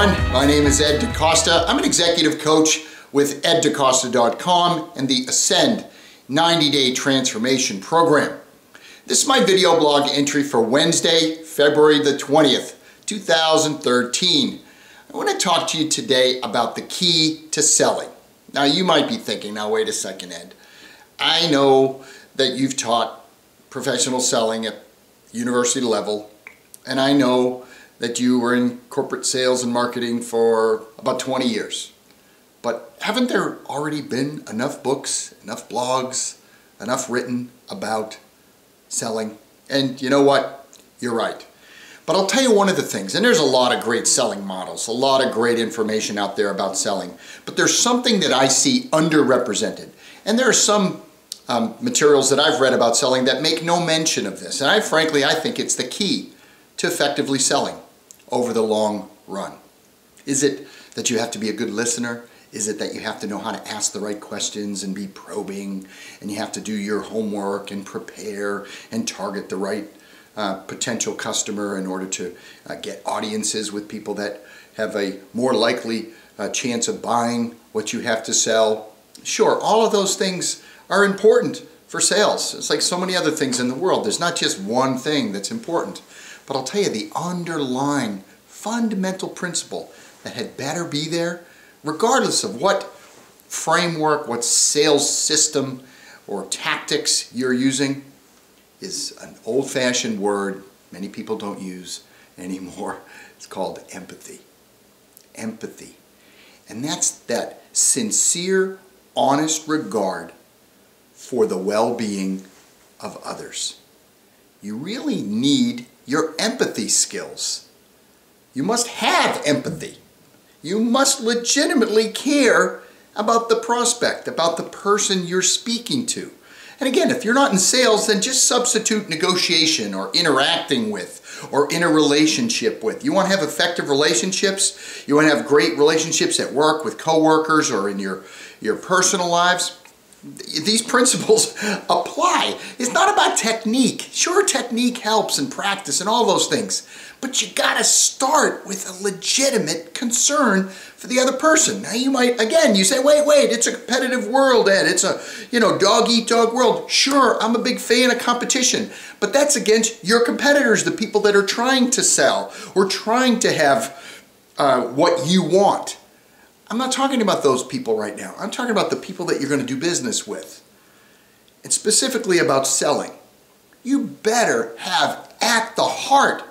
everyone. My name is Ed DeCosta. I'm an executive coach with eddecosta.com and the Ascend 90-Day Transformation Program. This is my video blog entry for Wednesday, February the 20th, 2013. I want to talk to you today about the key to selling. Now you might be thinking, now wait a second, Ed. I know that you've taught professional selling at university level, and I know that you were in corporate sales and marketing for about 20 years. But haven't there already been enough books, enough blogs, enough written about selling? And you know what? You're right. But I'll tell you one of the things, and there's a lot of great selling models, a lot of great information out there about selling, but there's something that I see underrepresented. And there are some materials that I've read about selling that make no mention of this. And frankly, I think it's the key to effectively selling over the long run. Is it that you have to be a good listener? Is it that you have to know how to ask the right questions and be probing, and you have to do your homework and prepare and target the right potential customer in order to get audiences with people that have a more likely chance of buying what you have to sell? Sure, all of those things are important for sales. It's like so many other things in the world. There's not just one thing that's important. But I'll tell you, the underlying fundamental principle that had better be there, regardless of what framework, what sales system or tactics you're using, is an old-fashioned word many people don't use anymore. It's called empathy. Empathy. And that's that sincere, honest regard for the well-being of others. You really need your empathy skills. You must have empathy. You must legitimately care about the prospect, about the person you're speaking to. And again, if you're not in sales, then just substitute negotiation or interacting with or in a relationship with. You want to have effective relationships? You want to have great relationships at work with coworkers or in your personal lives? These principles apply. It's not about technique. Sure, technique helps and practice and all those things, but you gotta start with a legitimate concern for the other person. Now you might, again, you say, wait, it's a competitive world, Ed. It's a, dog eat dog world. Sure, I'm a big fan of competition, but that's against your competitors, the people that are trying to sell or trying to have what you want. I'm not talking about those people right now. I'm talking about the people that you're going to do business with. And specifically about selling. You better have at the heart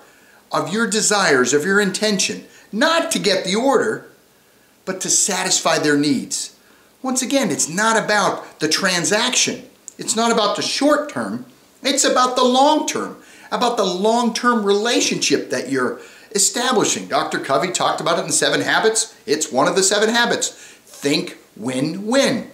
of your desires, of your intention, not to get the order, but to satisfy their needs. Once again, it's not about the transaction. It's not about the short term. It's about the long term. About the long-term relationship that you're establishing. Dr. Covey talked about it in 7 Habits. It's one of the 7 habits. Think win-win.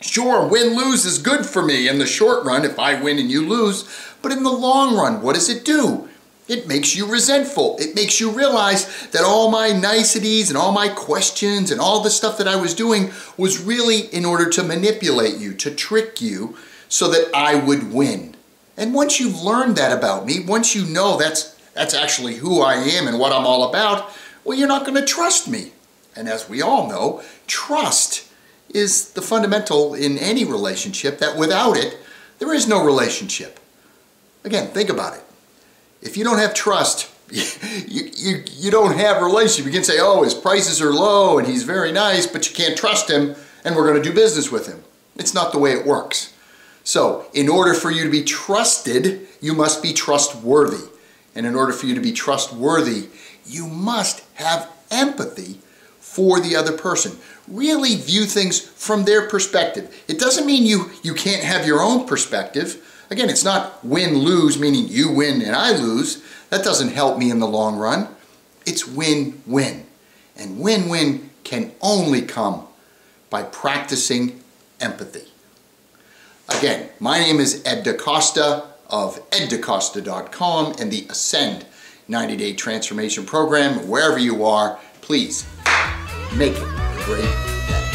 Sure, win-lose is good for me in the short run if I win and you lose, but in the long run, what does it do? It makes you resentful. It makes you realize that all my niceties and all my questions and all the stuff that I was doing was really in order to manipulate you, to trick you, so that I would win. And once you've learned that about me, once you know that's actually who I am and what I'm all about, well, you're not going to trust me. And as we all know, trust is the fundamental in any relationship, that without it, there is no relationship. Again, think about it. If you don't have trust, you don't have a relationship. You can say, oh, his prices are low and he's very nice, but you can't trust him and we're going to do business with him. It's not the way it works. So in order for you to be trusted, you must be trustworthy. And in order for you to be trustworthy, you must have empathy for the other person. Really view things from their perspective. It doesn't mean you can't have your own perspective. Again, it's not win-lose, meaning you win and I lose. That doesn't help me in the long run. It's win-win. And win-win can only come by practicing empathy. Again, my name is Ed DeCosta of eddecosta.com and the Ascend 90-Day Transformation Program. Wherever you are, please make it a great day.